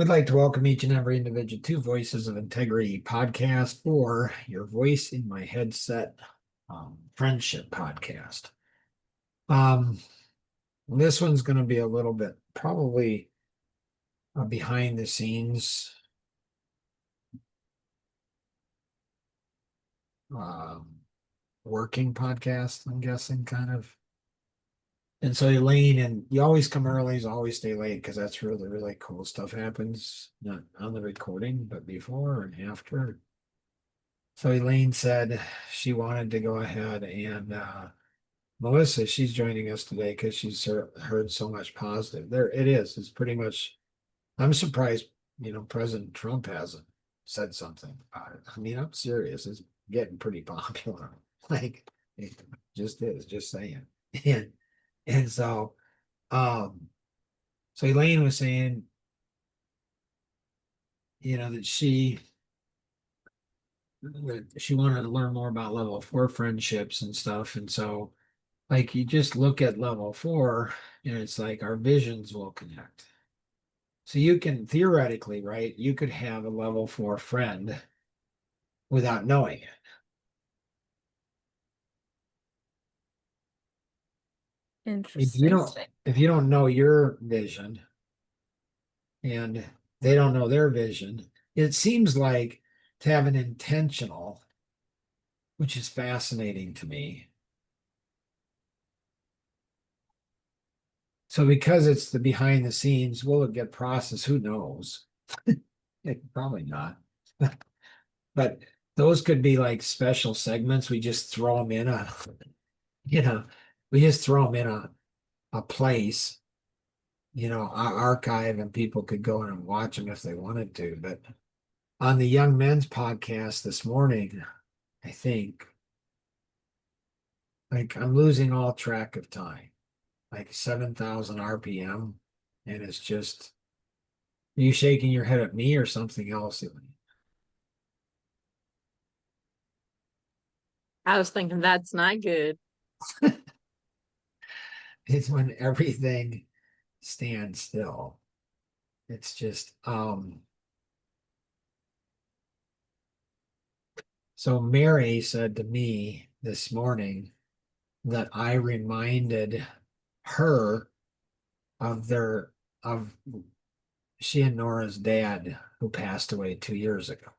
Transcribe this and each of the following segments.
We'd like to welcome each and every individual to Voices of Integrity podcast, or your voice in my headset friendship podcast. Um, this one's going to be a little bit probably a behind the scenes um, working podcast, I'm guessing, kind of. And so Elaine, and you always come early, always stay late because that's really, really cool stuff happens, not on the recording, but before and after. So Elaine said she wanted to go ahead and Melissa, she's joining us today because she's heard so much positive. There it is. It's pretty much, I'm surprised, President Trump hasn't said something about it. I mean, I'm serious. It's getting pretty popular. Like it just is, just saying. And and um so Elaine was saying, that she wanted to learn more about level 4 friendships and stuff. And so like you just look at level 4 and it's like our visions will connect. So you can theoretically, right? You could have a level 4 friend without knowing it. If you Interesting. don't, if you don't know your vision and they don't know their vision, it seems like to have an intentional, which is fascinating to me. So because it's the behind the scenes, will it get processed? Who knows? Probably not. But those could be like special segments. We just throw them in you know, we just throw them in a place, our archive, and people could go in and watch them if they wanted to. But on the Young Men's podcast this morning, I think, like I'm losing all track of time, like 7,000 RPM. And it's just, are you shaking your head at me or something else? I was thinking that's not good. It's when everything stands still. It's just, so Mary said to me this morning that I reminded her of of she and Nora's dad who passed away 2 years ago,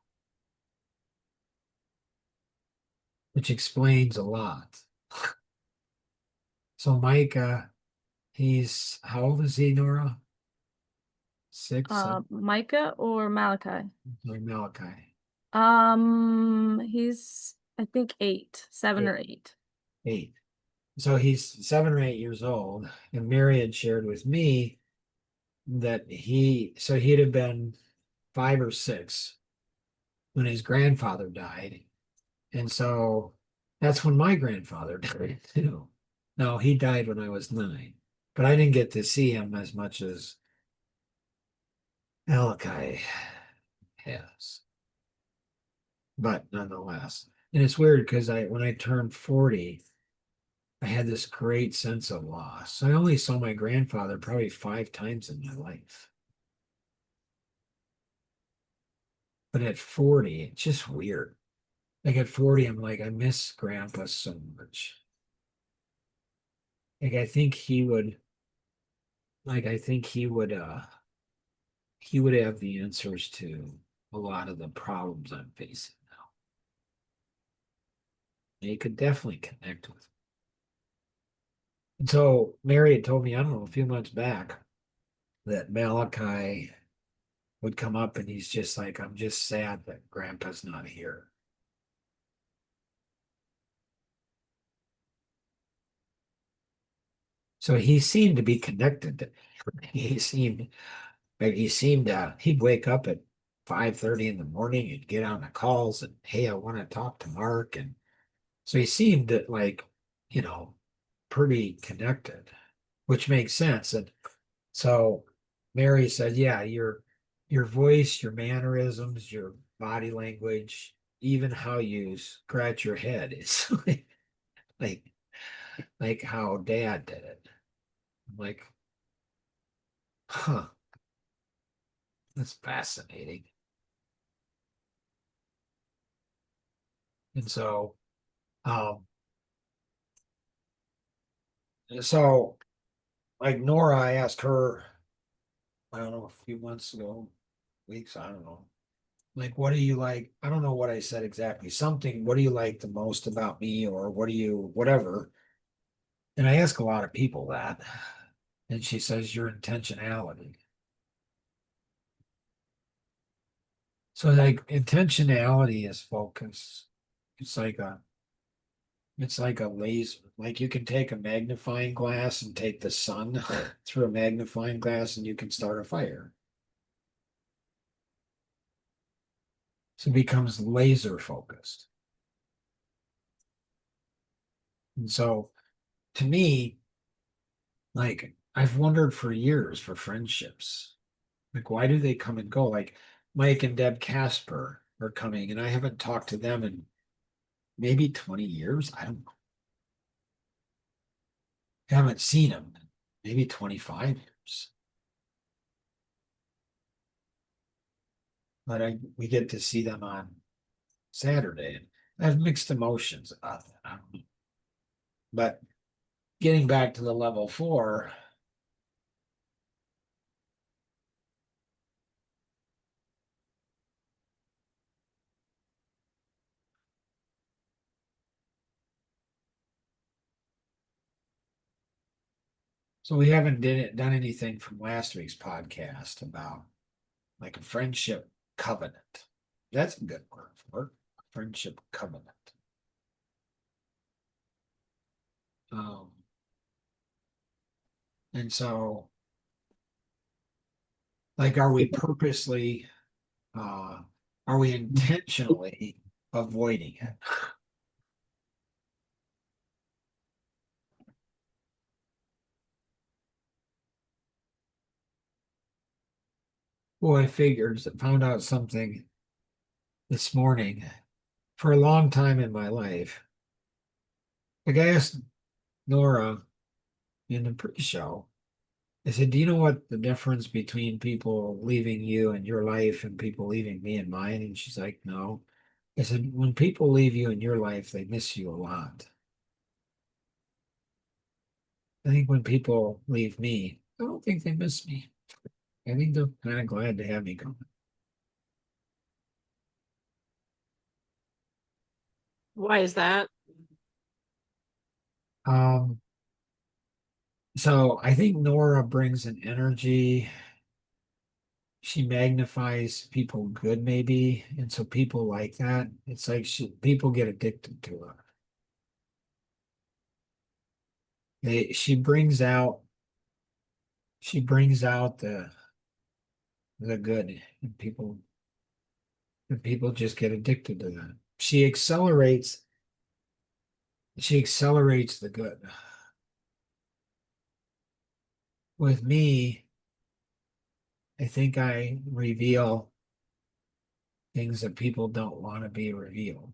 which explains a lot. So Micah, he's, how old is he, Nora? Six, seven, Micah or Malachi? or Malachi? He's I think eight, seven Eight. or eight. Eight. So he's 7 or 8 years old. And Mary had shared with me that he'd have been 5 or 6 when his grandfather died. And so that's when my grandfather died too. No, he died when I was 9, but I didn't get to see him as much as Malachi has. But nonetheless, and it's weird because when I turned 40, I had this great sense of loss. I only saw my grandfather probably 5 times in my life. But at 40, it's just weird. Like at 40, I'm like, I miss Grandpa so much. Like I think he would have the answers to a lot of the problems I'm facing now. And he could definitely connect with me. And so Mary had told me, I don't know, a few months back that Malachi would come up and he's just like, I'm just sad that Grandpa's not here. So he seemed to be connected to me. He'd wake up at 5:30 in the morning and get on the calls and, hey, I want to talk to Mark. And so he seemed like, you know, pretty connected, which makes sense. And so Mary said, yeah, your voice, your mannerisms, your body language, even how you scratch your head, it's like like how dad did it. I'm like, huh. That's fascinating. And um, so like Nora, I asked her, I don't know, a few months ago, weeks, I don't know. Like, what do you like? I don't know what I said exactly. Something, what do you like the most about me, or what do you, whatever. And I ask a lot of people that. And she says, your intentionality. So like intentionality is focus. It's like a it's like a laser. Like you can take a magnifying glass and take the sun through a magnifying glass and you can start a fire. So it becomes laser focused. And so to me, like I've wondered for years for friendships. Like why do they come and go? Like Mike and Deb Casper are coming and I haven't talked to them in maybe 20 years. I don't know. I haven't seen them in maybe 25 years. But we get to see them on Saturday. And I have mixed emotions about that. I don't know. But getting back to the level four, so we haven't done anything from last week's podcast about like a friendship covenant. That's a good word for it. Friendship covenant. Um, and so like are we purposely are we intentionally avoiding it? Well, I figured found out something this morning. For a long time in my life, like I asked Nora in the pre-show, I said, "Do you know what the difference between people leaving you in your life and people leaving me in mine?" And she's like, "No." I said, "When people leave you in your life, they miss you a lot. I think when people leave me, I don't think they miss me. I think they're kind of glad to have me come." Why is that? Um, so I think Nora brings an energy. She magnifies people good, maybe, and so people like that. It's like people get addicted to her. She brings out the good and people just get addicted to that. She accelerates the good. With me, I think I reveal things that people don't want to be revealed.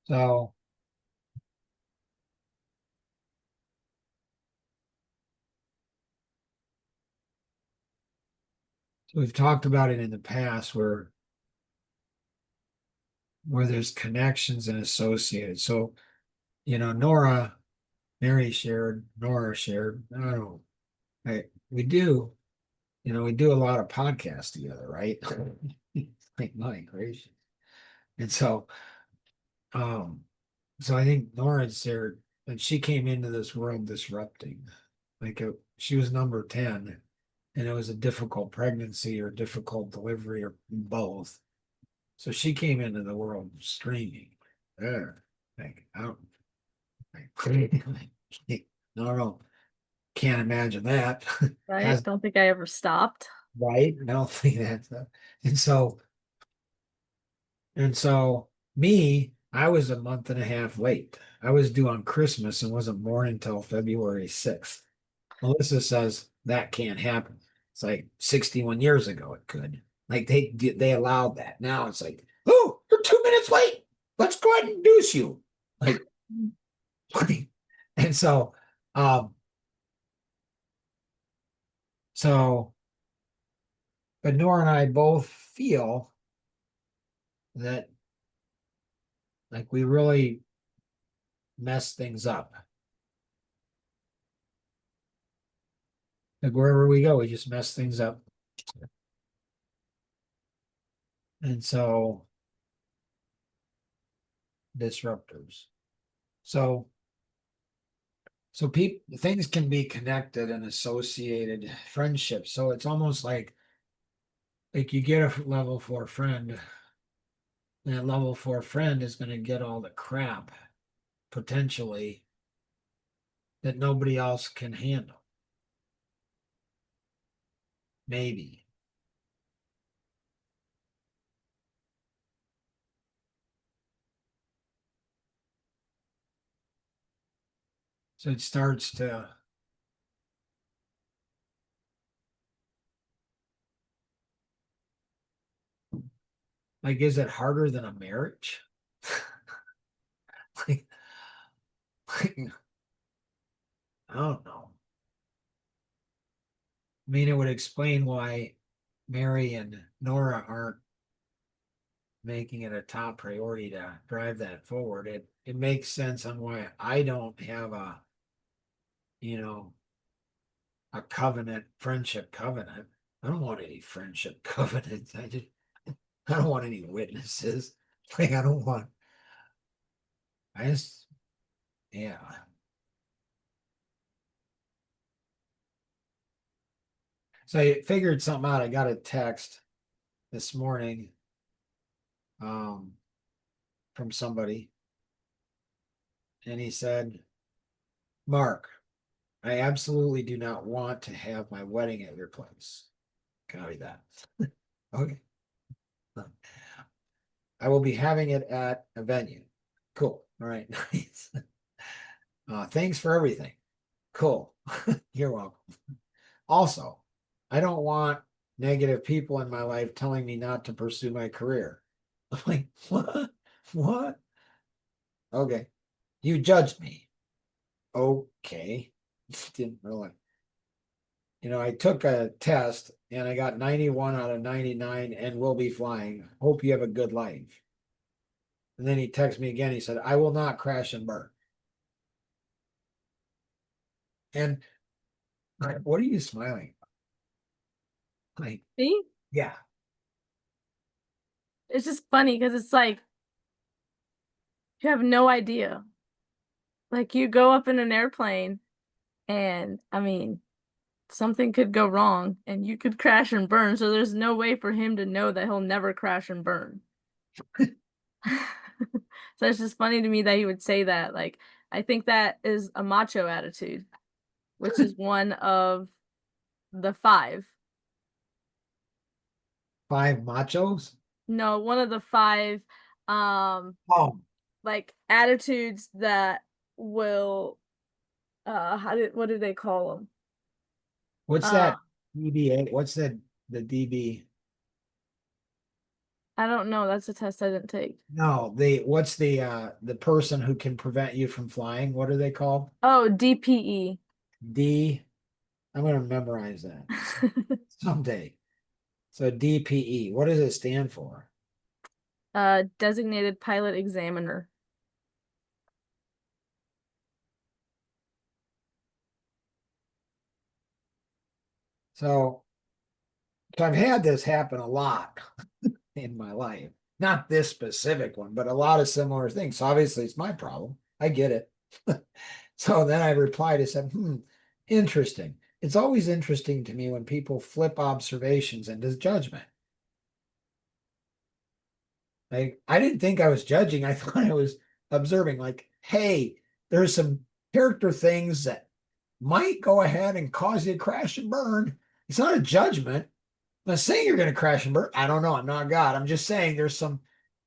So we've talked about it in the past where there's connections and associated. So, Mary shared, Nora shared, I don't know. We do, we do a lot of podcasts together, right? Like my gracious. And um, so I think Nora shared, and she came into this world disrupting. She was number 10, and it was a difficult pregnancy or difficult delivery or both. So she came into the world streaming. There. Like, I don't, no, no, can't imagine that. Right? Has Don't think I ever stopped. right? I don't think that's and so me, I was a month and a half late. I was due on Christmas and wasn't born until February 6th. Melissa says that can't happen. It's like 61 years ago it could. Like they allowed that. Now it's like, oh, you're 2 minutes late. Let's go ahead and induce you. Like, and um, so, but Nora and I both feel that like we really mess things up. Like wherever we go, we just mess things up. And so disruptors. So people things can be connected and associated friendships. So it's almost like you get a level 4 friend, and that level 4 friend is going to get all the crap potentially that nobody else can handle. Maybe. So it starts to like, is it harder than a marriage? like, like, I don't know. I mean, it would explain why Mary and Nora aren't making it a top priority to drive that forward. It makes sense on why I don't have you know, a covenant, friendship covenant. I don't want any friendship covenants. I don't want any witnesses. Like I don't want I just yeah. So I figured something out. I got a text this morning um from somebody, and he said, Mark, I absolutely do not want to have my wedding at your place. Copy that. Okay. I will be having it at a venue. Cool. All right. Nice. Thanks for everything. Cool. You're welcome. Also, I don't want negative people in my life telling me not to pursue my career. I'm like, what? What? Okay. You judged me. Okay. Didn't really. I took a test and I got 91 out of 99 and will be flying. Hope you have a good life. And then he texted me again. He said, I will not crash and burn. And what are you smiling? Like, See? yeah. It's just funny because it's like you have no idea. Like you go up in an airplane and I mean, something could go wrong and you could crash and burn. So there's no way for him to know that he'll never crash and burn. So it's just funny to me that he would say that. Like, I think that is a macho attitude, which is one of the five. 5 machos? No, one of the five Oh, like attitudes that will what do they call them? what's Uh that DBA? What's the DB? I don't know. That's a test I didn't take. No, what's the person who can prevent you from flying? What are they called? Oh, DPE. D. I'm gonna memorize that someday. So DPE. What does it stand for? Designated pilot examiner. So, so I've had this happen a lot in my life. Not this specific one, but a lot of similar things. So obviously it's my problem. I get it. So then I replied, I said, interesting. It's always interesting to me when people flip observations into judgment. Like I didn't think I was judging. I thought I was observing, like, hey, there's some character things that might go ahead and cause you to crash and burn. It's not a judgment. I'm not saying you're going to crash and burn. I don't know. I'm not God. I'm just saying there's some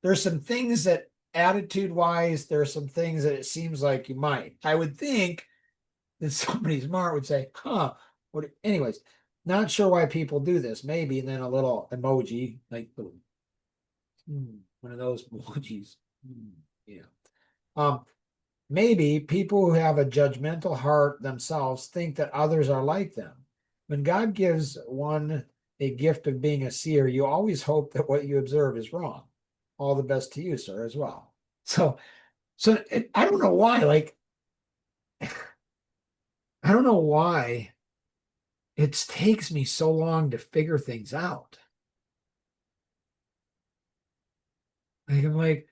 things that attitude wise, there are some things that it seems like you might. I would think that somebody smart would say, huh. Anyways, Not sure why people do this. Maybe, and then a little emoji, like one of those emojis. Yeah. Um, Maybe people who have a judgmental heart themselves think that others are like them. When God gives one a gift of being a seer, you always hope that what you observe is wrong. All the best to you, sir, as well. I don't know why. Like, I don't know why it takes me so long to figure things out. Like, I'm like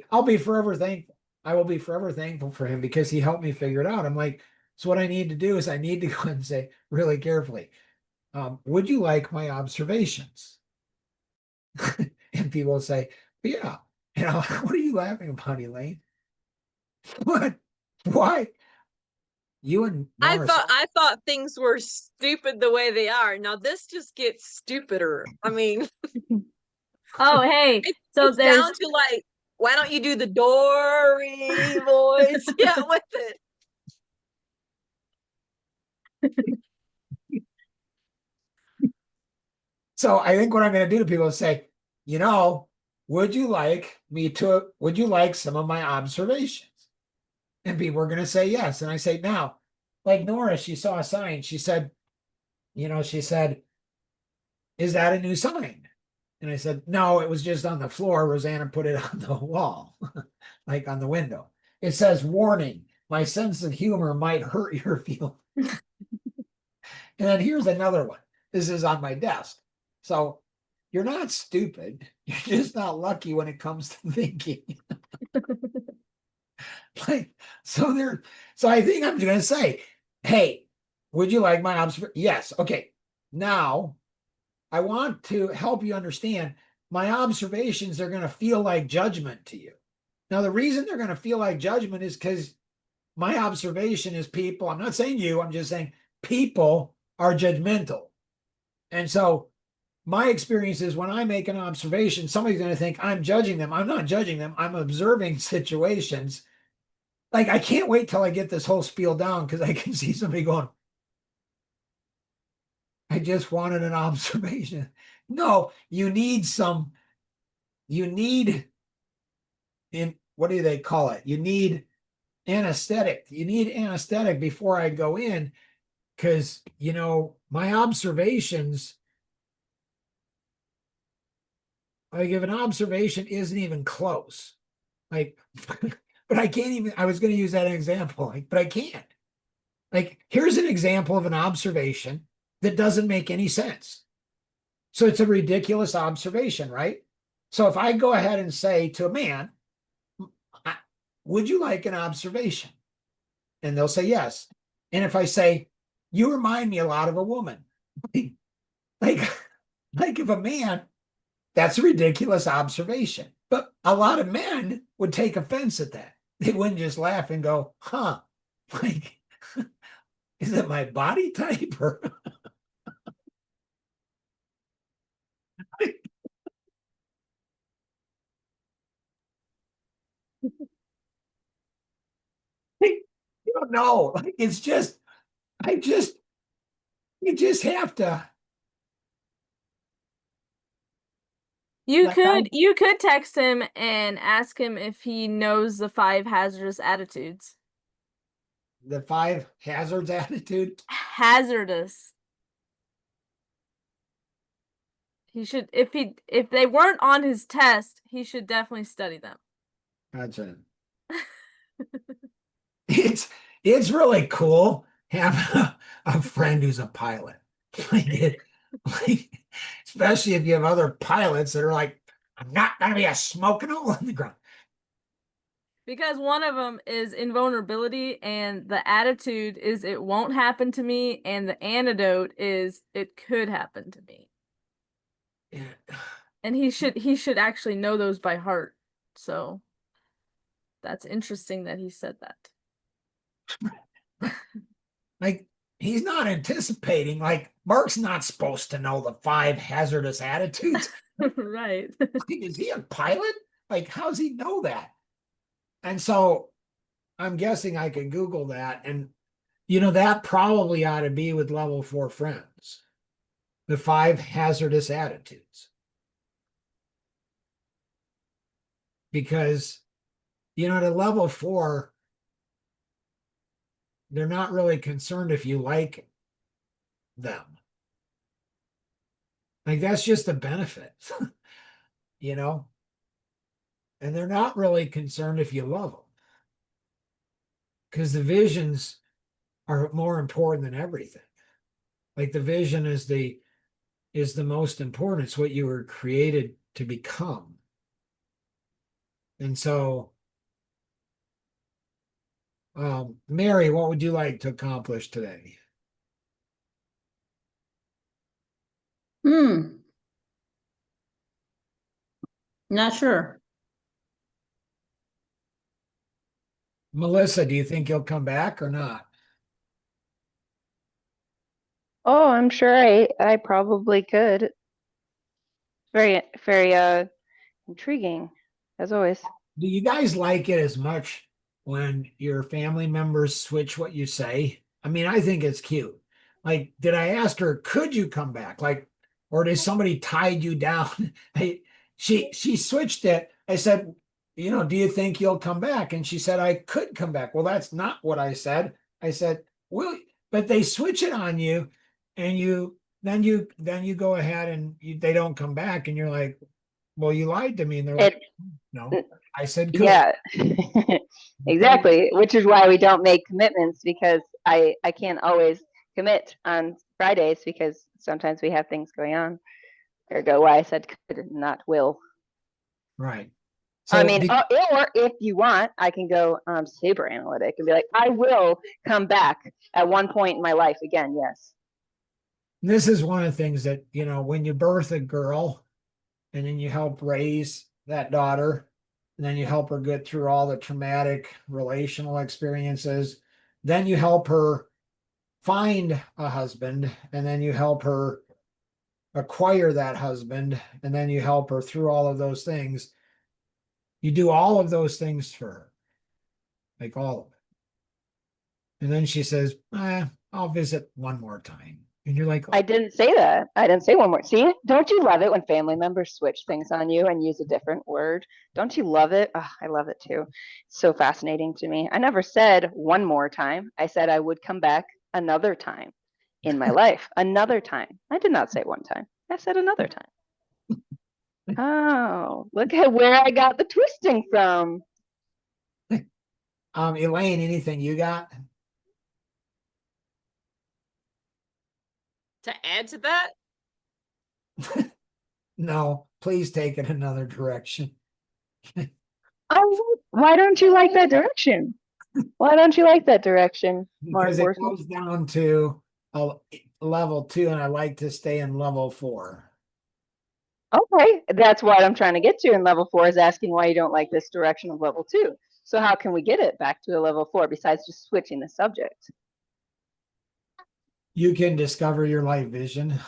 I'll be forever thankful. I will be forever thankful for him because he helped me figure it out. I'm like, so what I need to do is I need to go and say really carefully, would you like my observations? And people will say, yeah. And I'm like, what are you laughing about, Elaine? What? Why? You and Norris. I thought things were stupid the way they are. Now this just gets stupider. I mean, Oh, hey. So it's there's down to like, why don't you do the Dory voice? Yeah, with it. So I think what I'm going to do to people is say, would you like some of my observations? And people are going to say yes. And I say, now, like Nora, she saw a sign. She said, she said, is that a new sign? And I said, no, it was just on the floor. Rosanna put it on the wall, like on the window. It says, warning, my sense of humor might hurt your feelings. And then here's another one. This is on my desk. So you're not stupid. You're just not lucky when it comes to thinking. Like, so I think I'm going to say, hey, would you like my observation? Yes. Okay. Now I want to help you understand my observations are going to feel like judgment to you. Now, the reason they're going to feel like judgment is because my observation is people. I'm not saying you, I'm just saying people are judgmental. And so my experience is when I make an observation, somebody's going to think I'm judging them. I'm not judging them. I'm observing situations. Like, I can't wait till I get this whole spiel down because I can see somebody going, I just wanted an observation. No, you need in what do they call it? You need anesthetic. You need anesthetic before I go in because, my observations, like if an observation isn't even close, like, but I can't even, I was going to use that example, like, but I can't. Like, here's an example of an observation that doesn't make any sense. So it's a ridiculous observation, right? So if I go ahead and say to a man, would you like an observation? And they'll say yes. And if I say, you remind me a lot of a woman, like if a man, that's a ridiculous observation. But a lot of men would take offense at that. They wouldn't just laugh and go, huh, like, is it my body type or you don't know. Like, it's just, I just, you just have to. Like, you could text him and ask him if he knows the 5 hazardous attitudes. The 5 hazards attitude. Hazardous. He should if they weren't on his test, he should definitely study them. Gotcha. It's really cool having a friend who's a pilot. Like, especially if you have other pilots that are like, I'm not gonna be a smoking hole in the ground. Because one of them is invulnerability, and the attitude is it won't happen to me, and the antidote is it could happen to me. Yeah. And he should actually know those by heart. So that's interesting that he said that. Like, he's not anticipating, like, Mark's not supposed to know the 5 hazardous attitudes. Right. Is he a pilot? Like, how's he know that? And so I'm guessing I could Google that. And, that probably ought to be with level 4 friends. the 5 hazardous attitudes. Because, at a level 4, they're not really concerned if you like them. Like, that's just a benefit, and they're not really concerned if you love them. Because the visions are more important than everything. Like, the vision is the most important. It's what you were created to become. And so, Mary, what would you like to accomplish today? Not sure. Melissa, do you think you'll come back or not? Oh, I'm sure I probably could. Very, very intriguing, as always. Do you guys like it as much when your family members switch what you say? I mean, I think it's cute. Like, did I ask her, could you come back? Like, or did somebody tied you down? She switched it. I said, do you think you'll come back? And she said, I could come back. Well, that's not what I said. I said, well, but they switch it on you, and then you go ahead and they don't come back, and you're like, well, you lied to me. And they're like, no, I said, could. Yeah, exactly. Which is why we don't make commitments, because I can't always commit on Fridays because sometimes we have things going on. Ergo, why I said could, not will. Right. So I mean, or if you want, I can go super analytic and be like, I will come back at one point in my life again. Yes. This is one of the things that, when you birth a girl and then you help raise that daughter, and then you help her get through all the traumatic relational experiences, then you help her find a husband, and then you help her acquire that husband, and then you help her through all of those things. You do all of those things for her, like all of it. And then she says, I'll visit one more time. And you're like, I didn't say that. I didn't say one more. See, don't you love it when family members switch things on you and use a different word? Don't you love it? Oh, I love it too. It's so fascinating to me. I never said one more time. I said I would come back another time in my life. Another time. I did not say one time. I said another time. Oh, look at where I got the twisting from. Elaine, anything you got? To add to that, No, please take it another direction. Oh, why don't you like that direction? Why don't you like that direction, Mark Because it Worsley? goes down to a level 2, and I like to stay in level 4. Okay, that's what I'm trying to get to in level 4, is asking why you don't like this direction of level 2. So how can we get it back to a level 4 besides just switching the subject? You can discover your light vision.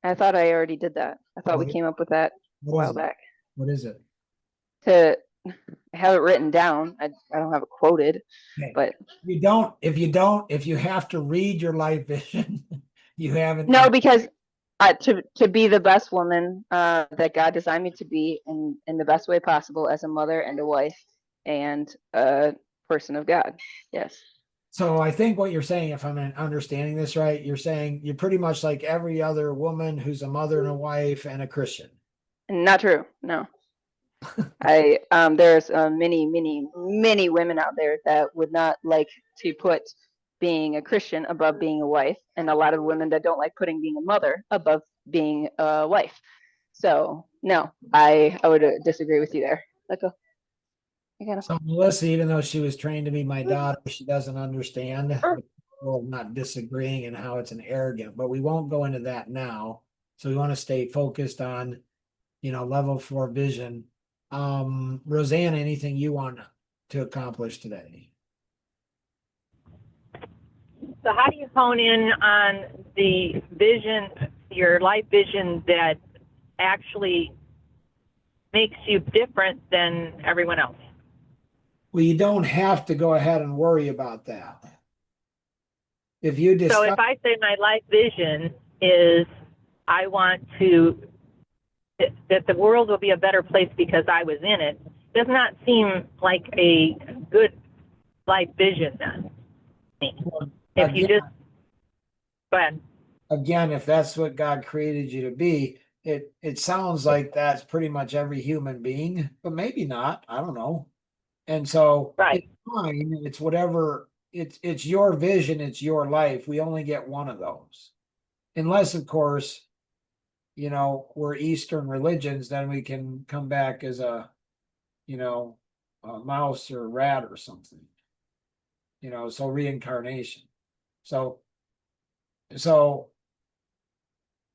I thought I already did that. I thought we What- came up with that a What while is it? back. What is it? To have it written down. I don't have it quoted, Okay. but If you have to read your light vision, you haven't. no, because to be the best woman that God designed me to be in the best way possible, as a mother and a wife and a person of God. Yes. So I think what you're saying, if I'm understanding this right, you're saying you're pretty much like every other woman who's a mother and a wife and a Christian. Not true. No. There's many women out there that would not like to put being a Christian above being a wife, and a lot of women that don't like putting being a mother above being a wife. So no, I would disagree with you there. Let go. So Melissa, even though she was trained to be my daughter, she doesn't understand. Well, not disagreeing and how it's an arrogant, but we won't go into that now. So we want to stay focused on, level 4 vision. Rosanna, anything you want to accomplish today? So how do you hone in on the vision, your life vision, that actually makes you different than everyone else? Well, you don't have to go ahead and worry about that. If you So if I say my life vision is I want to, that the world will be a better place because I was in it, does not seem like a good life vision then. If you Again- just, go ahead. Again, if that's what God created you to be, it sounds like that's pretty much every human being, but maybe not. I don't know. And so Right. it's fine. It's whatever. It's your vision. It's your life. We only get one of those, unless, of course, we're Eastern religions. Then we can come back as a mouse or a rat or something. So reincarnation. So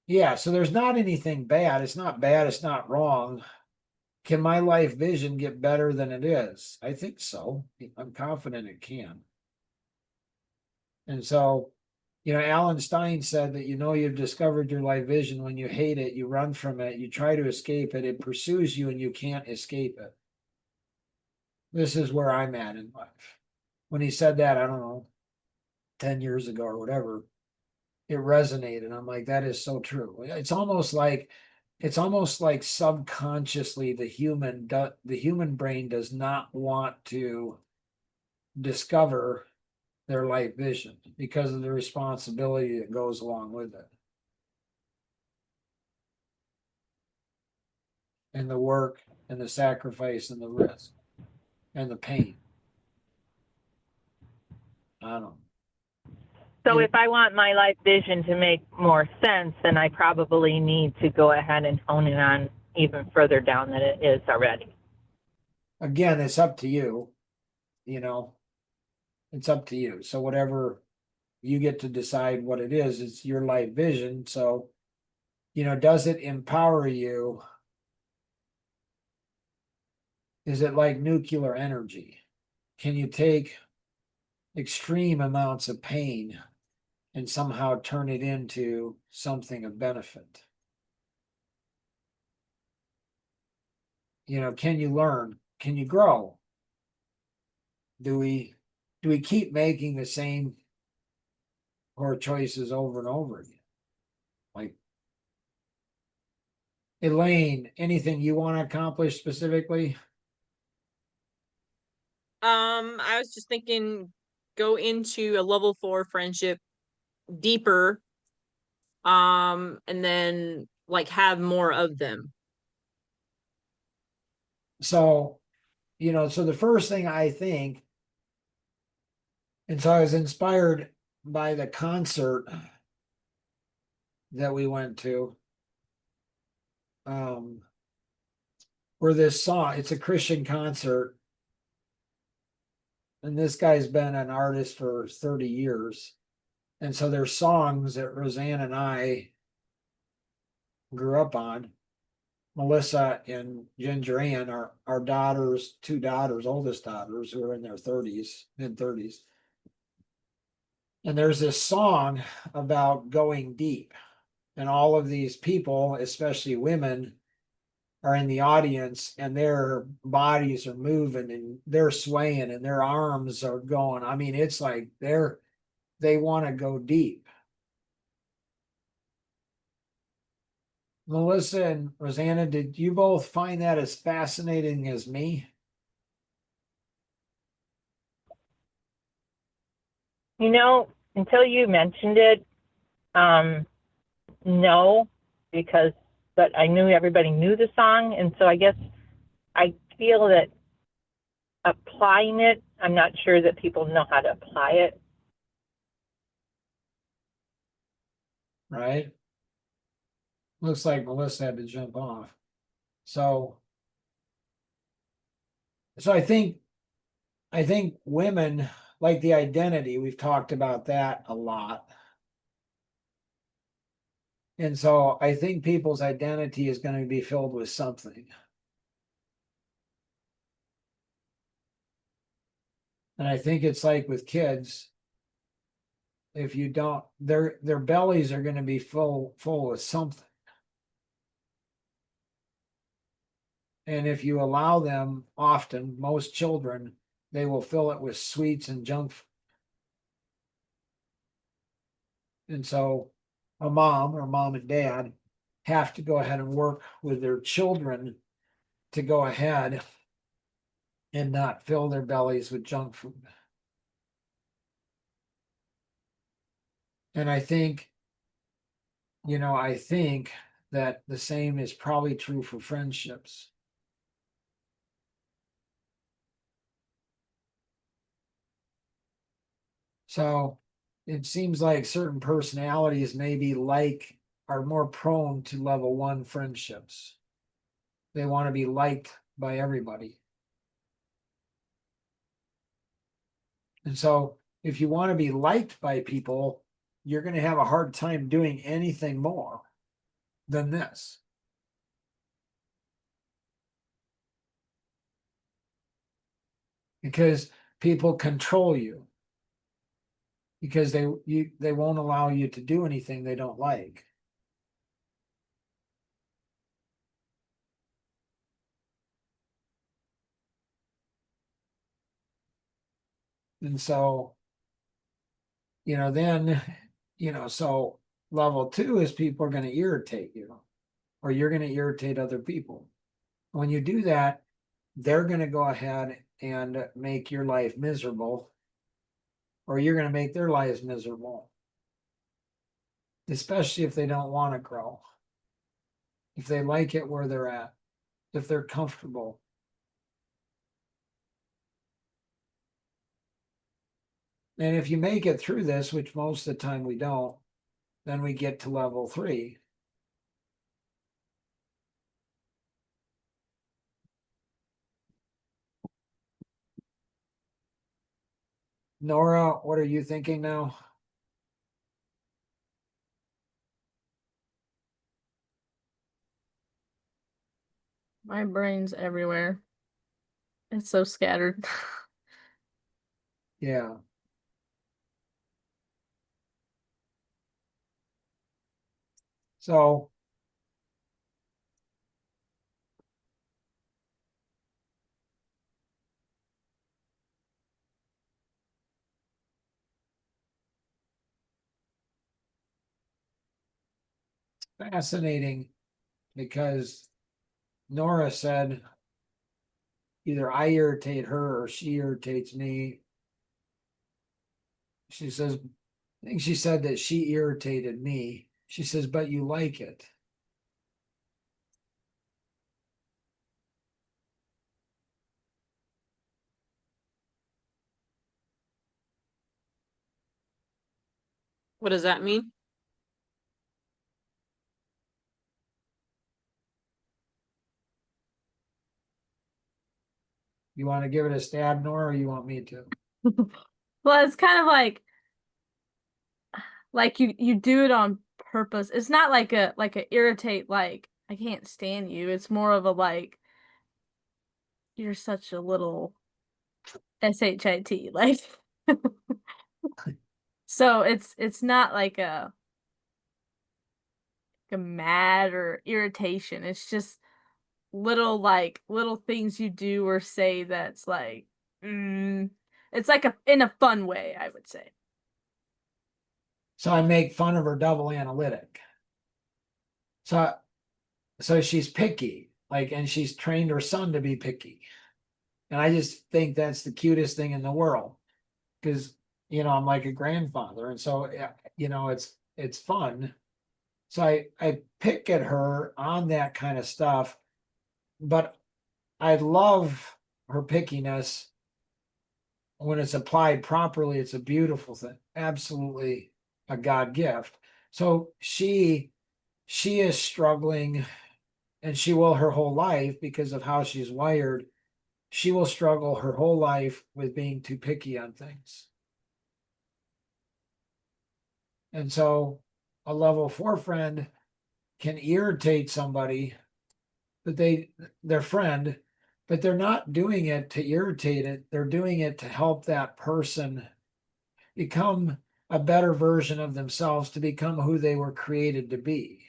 yeah, so there's not anything bad. It's not bad. It's not wrong. Can my life vision get better than it is? I think so. I'm confident it can. And so, Alan Stein said that you've discovered your life vision when you hate it, you run from it, you try to escape it, it pursues you and you can't escape it. This is where I'm at in life. When he said that, I don't know, 10 years ago or whatever, it resonated. I'm like, that is so true. It's almost like subconsciously the human brain does not want to discover their life vision because of the responsibility that goes along with it. And the work and the sacrifice and the risk and the pain. I don't know. So Yeah. if I want my life vision to make more sense, then I probably need to go ahead and hone in on even further down than it is already. Again, it's up to you. It's up to you. So whatever you get to decide what it is, it's your life vision. So, does it empower you? Is it like nuclear energy? Can you take extreme amounts of pain and somehow turn it into something of benefit? Can you learn? Can you grow? Do we keep making the same poor choices over and over again? Like, Elaine, anything you want to accomplish specifically? I was just thinking go into a level 4 friendship deeper, and then like have more of them. So, so the first thing I think, and so I was inspired by the concert that we went to, where this song, it's a Christian concert, and this guy's been an artist for 30 years. And so there's songs that Roseanne and I grew up on. Melissa and Ginger Ann, our daughters, two daughters, oldest daughters, who are in their 30s, mid-30s. And there's this song about going deep. And all of these people, especially women, are in the audience and their bodies are moving and they're swaying and their arms are going. I mean, it's like they want to go deep. Melissa and Rosanna, did you both find that as fascinating as me? Until you mentioned it, no, but I knew everybody knew the song, and so I guess I feel that applying it, I'm not sure that people know how to apply it. Right? Looks like Melissa had to jump off. So I think women, like the identity, we've talked about that a lot. And so I think people's identity is going to be filled with something. And I think it's like with kids, if you don't, their bellies are going to be full with something. And if you allow them, often, most children, they will fill it with sweets and junk food. And so a mom or mom and dad have to go ahead and work with their children to go ahead and not fill their bellies with junk food. And I think, I think that the same is probably true for friendships. So it seems like certain personalities maybe are more prone to level 1 friendships. They want to be liked by everybody. And so if you want to be liked by people, you're going to have a hard time doing anything more than this. Because people control you. Because they won't allow you to do anything they don't like. And so, then, so level 2 is people are going to irritate you, or you're going to irritate other people. When you do that, they're going to go ahead and make your life miserable, or you're going to make their lives miserable, especially if they don't want to grow, if they like it where they're at, if they're comfortable. And if you make it through this, which most of the time we don't, then we get to level 3. Nora, what are you thinking now? My brain's everywhere. It's so scattered. Yeah. So fascinating, because Nora said either I irritate her or she irritates me. She says, I think she said that she irritated me. She says, but you like it. What does that mean? You want to give it a stab, Nora, or you want me to? Well, it's kind of like you do it on purpose. It's not like a irritate, like I can't stand you. It's more of a like you're such a little shit, like so it's not like a mad or irritation. It's just little things you do or say that's like it's like in a fun way, I would say. So I make fun of her double analytic. So she's picky, and she's trained her son to be picky. And I just think that's the cutest thing in the world, because, I'm like a grandfather. And so, it's fun. So I pick at her on that kind of stuff, but I love her pickiness when it's applied properly. It's a beautiful thing, absolutely a God gift. So she is struggling, and she will her whole life, because of how she's wired. She will struggle her whole life with being too picky on things. And so a level 4 friend can irritate somebody, but their friend, but they're not doing it to irritate it. They're doing it to help that person become a better version of themselves, to become who they were created to be.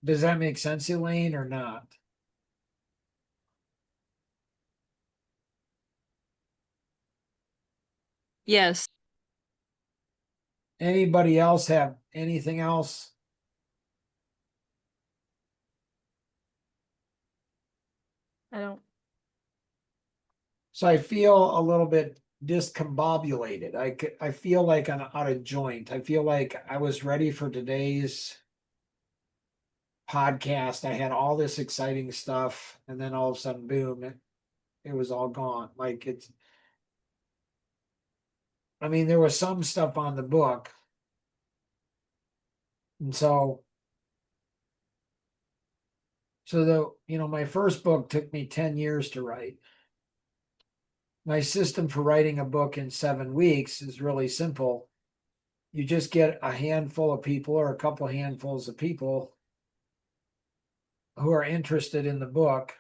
Does that make sense, Elaine, or not? Yes. Anybody else have anything else? I don't. So I feel a little bit discombobulated. I feel like I'm out of joint. I feel like I was ready for today's podcast. I had all this exciting stuff, and then all of a sudden, boom, it was all gone. Like it's, I mean, there was some stuff on the book. And so my first book took me 10 years to write. My system for writing a book in 7 weeks is really simple. You just get a handful of people or a couple handfuls of people who are interested in the book,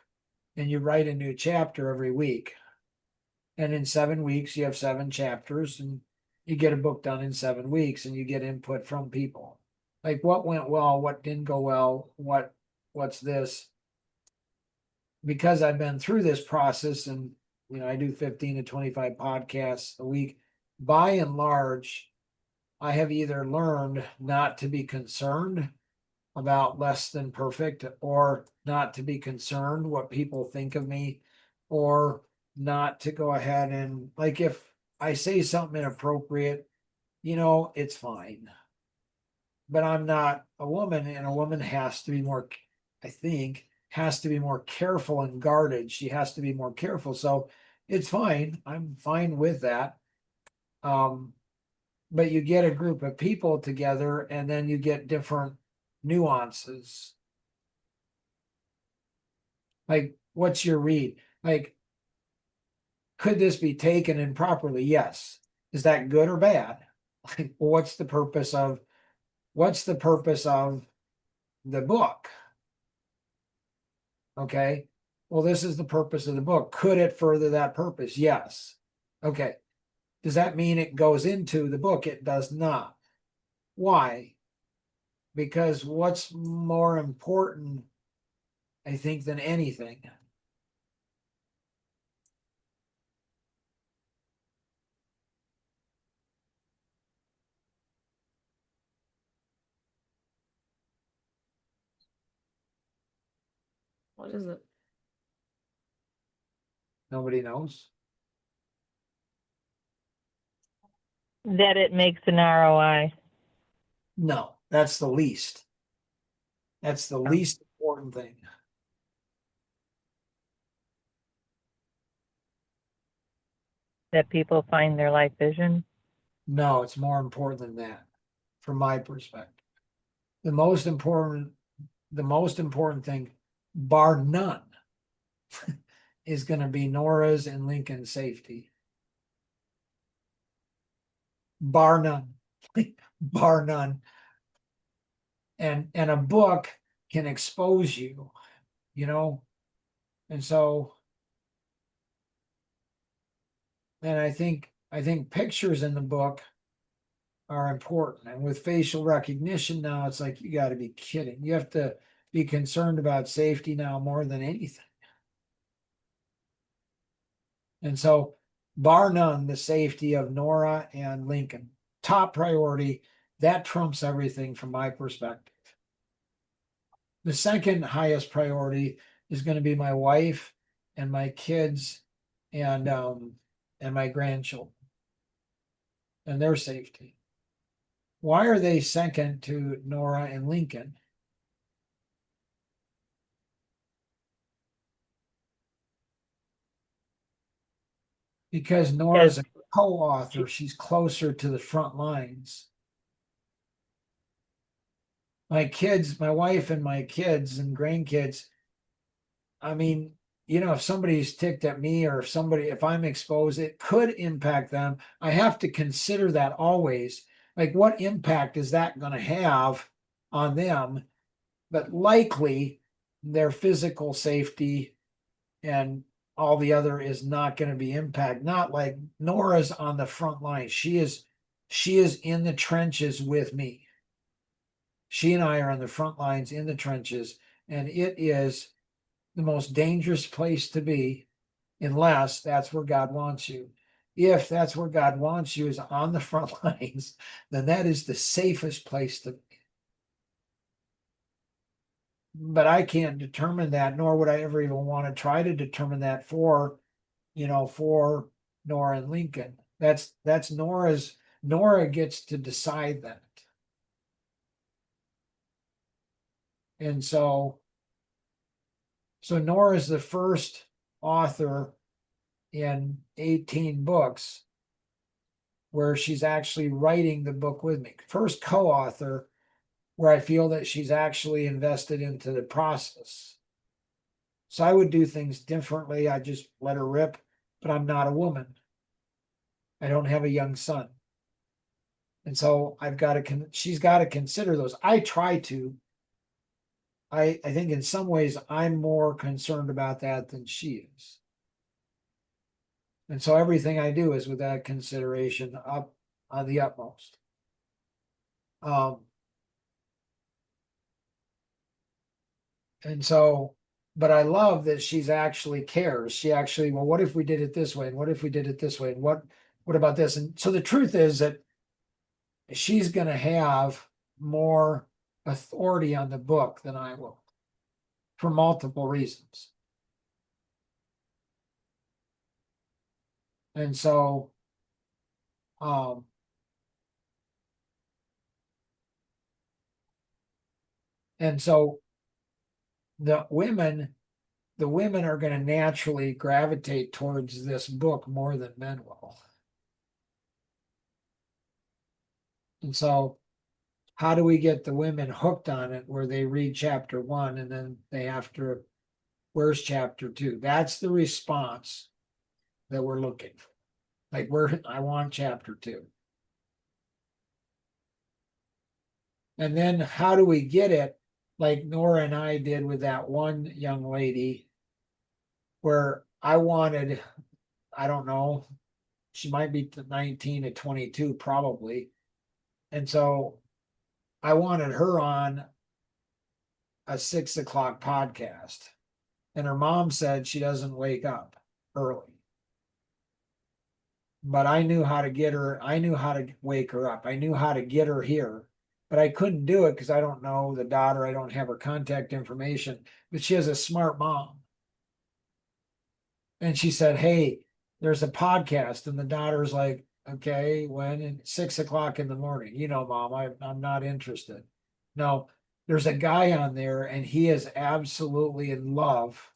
and you write a new chapter every week. And in 7 weeks, you have 7 chapters, and you get a book done in 7 weeks, and you get input from people. Like what went well, what didn't go well, what's this? Because I've been through this process, and I do 15 to 25 podcasts a week. By and large, I have either learned not to be concerned about less than perfect, or not to be concerned what people think of me, or not to go ahead and, like, if I say something inappropriate, it's fine. But I'm not a woman, and a woman has to be more, I think, has to be more careful and guarded. She has to be more careful. So it's fine. I'm fine with that. But you get a group of people together, and then you get different nuances. Like, what's your read? Like, could this be taken improperly? Yes. Is that good or bad? Like, well, what's the purpose of the book? Okay. Well, this is the purpose of the book. Could it further that purpose? Yes. Okay. Does that mean it goes into the book? It does not. Why? Because what's more important, I think, than anything? What is it? Nobody knows. That it makes an ROI. No, that's the least. That's the least important thing. That people find their life vision. No, it's more important than that, from my perspective. The most important thing, bar none, is going to be Nora's and Lincoln's safety. Bar none. Bar none. And a book can expose you, and so, and I think pictures in the book are important. And with facial recognition now, it's like, you got to be kidding. You have to be concerned about safety now more than anything. And so, bar none, the safety of Nora and Lincoln, top priority. That trumps everything from my perspective. The second highest priority is going to be my wife and my kids and my grandchildren and their safety. Why are they second to Nora and Lincoln? Because Nora's a co-author. She's closer to the front lines. My kids, my wife and my kids and grandkids, I mean, if somebody's ticked at me, or if I'm exposed, it could impact them. I have to consider that always. Like, what impact is that going to have on them? But likely their physical safety and all the other is not going to be impacted. Not like Nora's on the front line. She is in the trenches with me. She and I are on the front lines in the trenches, and it is the most dangerous place to be, unless that's where God wants you. if that's where God wants you, is on the front lines, then that is the safest place to be. But I can't determine that, nor would I ever even want to try to determine that for Nora and Lincoln. That's Nora gets to decide that. And so Nora is the first author in 18 books where she's actually writing the book with me. First co-author where I feel that she's actually invested into the process. So I would do things differently. I just let her rip, but I'm not a woman. I don't have a young son. And so she's got to consider those. I try to. I think in some ways I'm more concerned about that than she is. And so everything I do is with that consideration up on the utmost. And so, but I love that she's actually cares. She actually, well, what if we did it this way? And what if we did it this way? And what about this? And so the truth is that she's going to have more authority on the book than I will for multiple reasons. And so, the women are going to naturally gravitate towards this book more than men will. And so how do we get the women hooked on it where they read chapter 1 and then they have to, where's chapter 2? That's the response that we're looking for. Like I want chapter 2. And then how do we get it? Like Nora and I did with that one young lady where I wanted, I don't know, she might be 19 to 22 probably. And so I wanted her on a 6 o'clock podcast. And her mom said she doesn't wake up early. But I knew how to get her. I knew how to wake her up. I knew how to get her here. But I couldn't do it because I don't know the daughter. I don't have her contact information. But she has a smart mom. And she said, hey, there's a podcast. And the daughter's like, okay, when? At 6 o'clock in the morning. You know, Mom, I'm not interested. No, there's a guy on there and he is absolutely in love.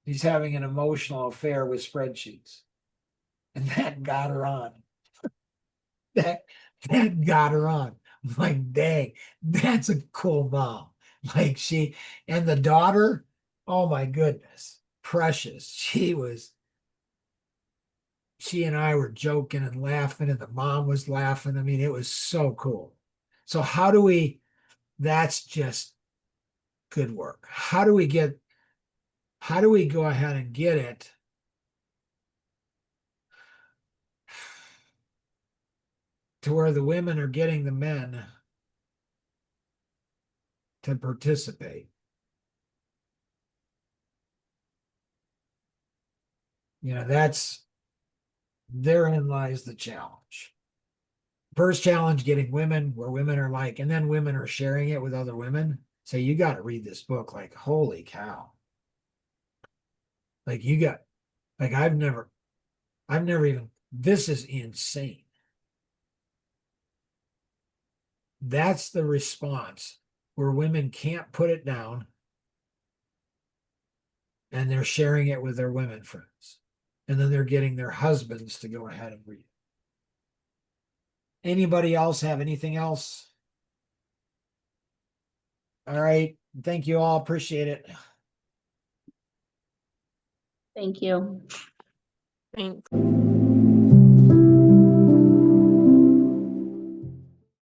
He's having an emotional affair with spreadsheets. And that got her on. that got her on. I'm like, dang, that's a cool mom. Like and the daughter, oh my goodness, precious. She and I were joking and laughing, and the mom was laughing. I mean, it was so cool. So that's just good work. How do we go ahead and get it to where the women are getting the men to participate? You know, therein lies the challenge. First challenge, getting women where women are like, and then women are sharing it with other women. Say, you got to read this book. Like, holy cow. Like I've never even, this is insane. That's the response where women can't put it down and they're sharing it with their women friends. And then they're getting their husbands to go ahead and read. Anybody else have anything else? All right. Thank you all. Appreciate it. Thank you. Thanks.